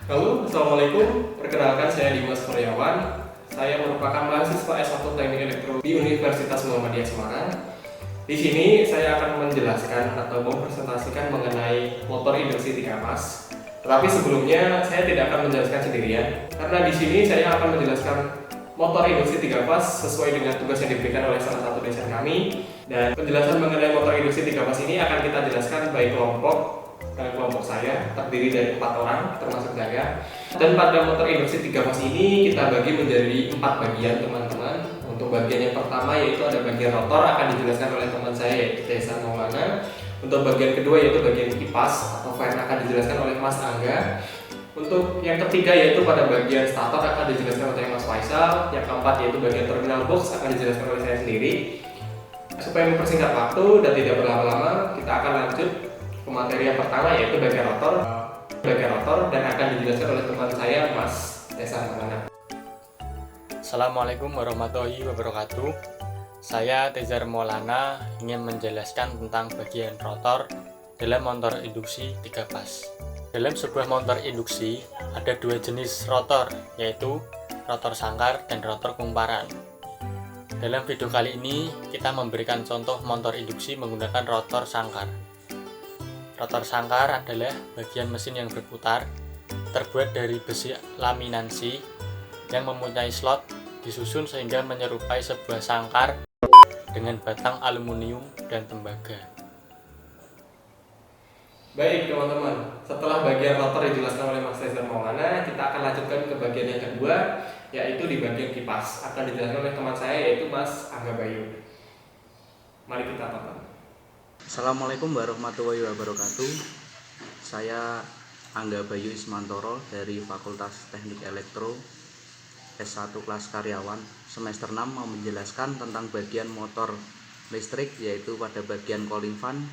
Halo, Assalamualaikum. Perkenalkan saya Dimas Kuryawan. Saya merupakan mahasiswa S1 Teknik Elektro di Universitas Muhammadiyah Semarang. Di sini saya akan menjelaskan atau mempresentasikan mengenai motor induksi 3 pas. Tetapi sebelumnya saya tidak akan menjelaskan sendirian, karena di sini saya akan menjelaskan motor induksi 3 pas sesuai dengan tugas yang diberikan oleh salah satu dosen kami. Dan penjelasan mengenai motor induksi 3 pas ini akan kita jelaskan baik kelompok saya terdiri dari 4 orang termasuk saya. Dan pada motor induksi 3 fas ini kita bagi menjadi 4 bagian teman-teman. Untuk bagian yang pertama yaitu ada bagian rotor, akan dijelaskan oleh teman saya yaitu Tessa Maulana. Untuk bagian kedua yaitu bagian kipas atau fan, akan dijelaskan oleh Mas Angga. Untuk yang ketiga yaitu pada bagian stator, akan dijelaskan oleh Mas Faisal. Yang keempat yaitu bagian terminal box, akan dijelaskan oleh saya sendiri. Supaya mempersingkat waktu dan tidak berlama-lama, kita akan lanjut ke materi yang pertama yaitu bagian rotor dan akan dijelaskan oleh teman saya Mas Tessa Maulana. Assalamualaikum warahmatullahi wabarakatuh. Saya Tezar Maulana ingin menjelaskan tentang bagian rotor dalam motor induksi 3 pas. Dalam sebuah motor induksi ada 2 jenis rotor, yaitu rotor sangkar dan rotor kumparan. Dalam video kali ini kita memberikan contoh motor induksi menggunakan rotor sangkar. Rotor sangkar adalah bagian mesin yang berputar, terbuat dari besi laminansi yang mempunyai slot disusun sehingga menyerupai sebuah sangkar dengan batang aluminium dan tembaga. Baik teman-teman, setelah bagian rotor dijelaskan oleh Mas Tessa Maulana, kita akan lanjutkan ke bagian yang kedua, yaitu di bagian kipas. Akan dijelaskan oleh teman saya yaitu Mas Angga Bayu. Mari kita tonton. Assalamualaikum warahmatullahi wabarakatuh. Saya Angga Bayu Ismantoro dari Fakultas Teknik Elektro S1 kelas karyawan semester 6 mau menjelaskan tentang bagian motor listrik, yaitu pada bagian cooling fan.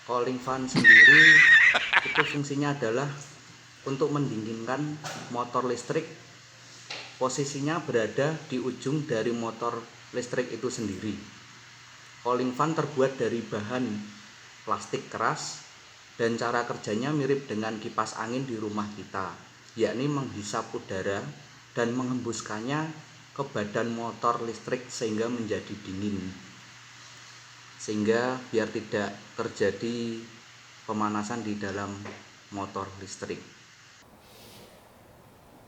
Cooling fan sendiri itu fungsinya adalah untuk mendinginkan motor listrik. Posisinya berada di ujung dari motor listrik itu sendiri. Cooling fan terbuat dari bahan plastik keras dan cara kerjanya mirip dengan kipas angin di rumah kita, yakni menghisap udara dan menghembuskannya ke badan motor listrik sehingga menjadi dingin, sehingga biar tidak terjadi pemanasan di dalam motor listrik.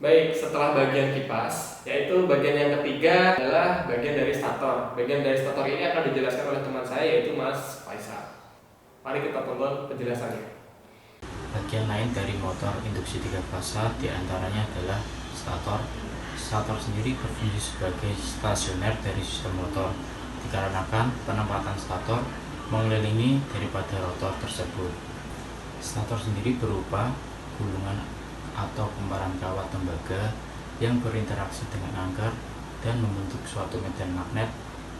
Baik, setelah bagian kipas, yaitu bagian yang ketiga adalah bagian dari stator. Bagian dari stator ini akan dijelaskan oleh teman saya yaitu Mas Faisal. Mari kita tonton penjelasannya. Bagian lain dari motor induksi 3 fasa diantaranya adalah stator. Stator sendiri berfungsi sebagai stasioner dari sistem motor, dikarenakan penempatan stator mengelilingi daripada rotor tersebut. Stator sendiri berupa gulungan atau kumparan kawat tembaga yang berinteraksi dengan angker dan membentuk suatu medan magnet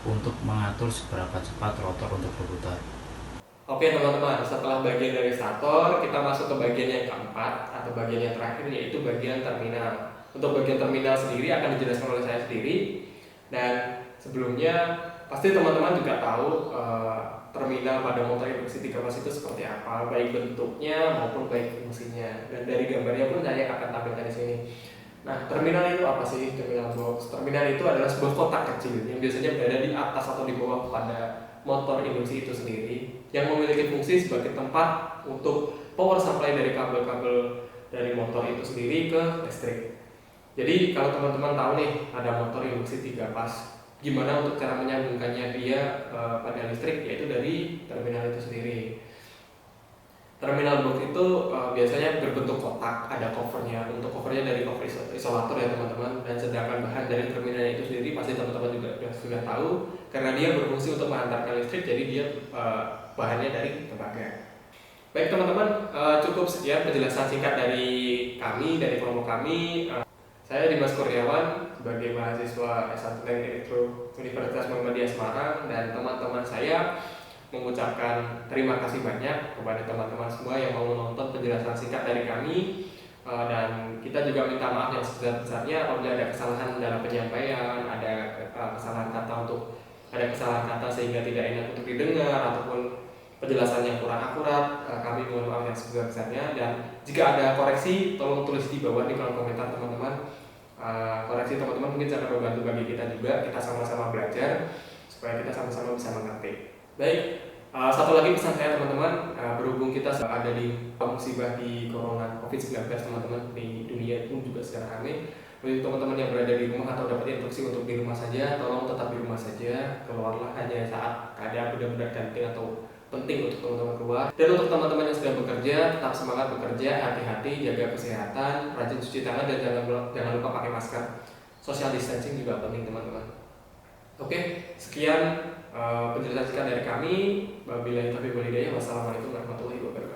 untuk mengatur seberapa cepat rotor untuk berputar. Oke teman-teman, setelah bagian dari stator, kita masuk ke bagian yang keempat atau bagian yang terakhir yaitu bagian terminal. Untuk bagian terminal sendiri akan dijelaskan oleh saya sendiri. Dan sebelumnya pasti teman-teman juga tahu terminal pada motor induksi 3 fas itu seperti apa, baik bentuknya maupun baik fungsinya. Dan dari gambarnya pun saya akan tampilkan di sini. Nah, terminal itu apa sih? Terminal box. Terminal itu adalah sebuah kotak kecil yang biasanya berada di atas atau di bawah pada motor induksi itu sendiri, yang memiliki fungsi sebagai tempat untuk power supply dari kabel-kabel dari motor itu sendiri ke listrik. Jadi kalau teman-teman tahu nih ada motor induksi 3 pas, gimana untuk cara menyambungkannya dia pada listrik, yaitu dari terminal itu sendiri. Terminal box itu biasanya berbentuk kotak, ada covernya. Untuk covernya dari cover isolator ya teman-teman. Dan sedangkan bahan dari terminal itu sendiri pasti teman-teman juga sudah tahu, karena dia berfungsi untuk menghantarkan listrik, jadi dia bahannya dari tembaga. Baik teman-teman, cukup sekian penjelasan singkat dari kami, dari kelompok kami. Saya Dimas Kuryawan sebagai mahasiswa S1 Teknik Elektro Universitas Muhammadiyah Semarang, dan teman-teman saya mengucapkan terima kasih banyak kepada teman-teman semua yang mau menonton penjelasan singkat dari kami. Dan kita juga minta maaf yang sebesar-besarnya apabila ada kesalahan dalam penyampaian, ada kesalahan kata sehingga tidak enak untuk didengar, ataupun penjelasan yang kurang akurat. Kami mohon maaf yang sebesar sebesar-besarnya, dan jika ada koreksi tolong tulis di bawah di kolom komentar teman-teman. Koreksi teman-teman mungkin sangat membantu bagi kita juga, kita sama-sama belajar supaya kita sama-sama bisa mengerti. Baik, satu lagi pesan saya teman-teman, berhubung kita ada di musibah di corona COVID-19 teman-teman, di dunia pun juga sedang ramai. Bagi teman-teman yang berada di rumah atau dapat instruksi untuk di rumah saja, tolong tetap di rumah saja, keluarlah hanya saat keadaan benar-benar genting atau penting untuk teman-teman keluar. Dan untuk teman-teman yang sedang bekerja, tetap semangat bekerja, hati-hati, jaga kesehatan, rajin cuci tangan, dan jangan lupa pakai masker. Social distancing juga penting teman-teman. Oke, sekian penjelasan singkat dari kami. Wabillahi taufiq wal hidayah. Wassalamualaikum warahmatullahi wabarakatuh.